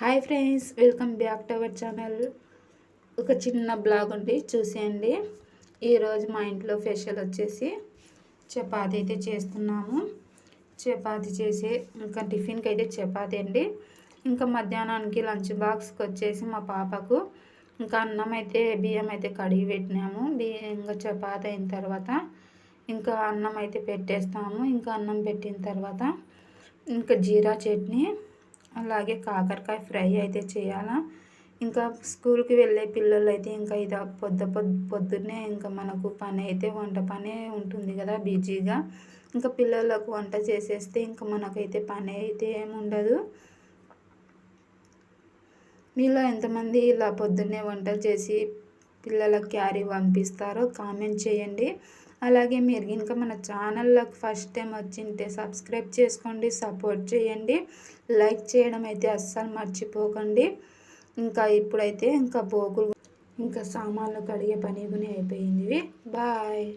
Hi friends, welcome back to our channel. ఒక చిన్న blog ఉంది, చూసేయండి. ఈరోజు మా ఇంట్లో స్పెషల్ వచ్చేసి చపాతీ అయితే చేస్తున్నాము. చపాతీ చేసి ఇంకా టిఫిన్కి అయితే చపాతీ అండి. ఇంకా మధ్యాహ్నానికి లంచ్ బాక్స్కి వచ్చేసి మా పాపకు ఇంకా అన్నం అయితే బియ్యం అయితే కడిగి పెట్టినాము. ఇంకా చపాతీ అయిన తర్వాత ఇంకా అన్నం అయితే పెట్టేస్తాము. ఇంకా అన్నం పెట్టిన తర్వాత ఇంకా జీరా చట్నీ అలాగే కాకరకాయ ఫ్రై అయితే చేయాలా. ఇంకా స్కూల్కి వెళ్ళే పిల్లలు అయితే ఇంకా ఇది పొద్దున్నే ఇంకా మనకు పని అయితే వంట పనే ఉంటుంది కదా బిజీగా. ఇంకా పిల్లలకు వంట చేసేస్తే ఇంకా మనకైతే పని అయితే ఏముండదు. మీలో ఎంతమంది ఇలా పొద్దున్నే వంటలు చేసి పిల్లలకు క్యారీ పంపిస్తారో కామెంట్ చేయండి. అలాగే మీరు ఇంకా మన ఛానల్లోకి ఫస్ట్ టైం వచ్చింటే సబ్స్క్రైబ్ చేసుకోండి, సపోర్ట్ చేయండి, లైక్ చేయడం అయితే అస్సలు మర్చిపోకండి. ఇంకా ఇప్పుడైతే ఇంకా భోగులు ఇంకా సామాన్లు కడిగే పని అయిపోయింది. బాయ్.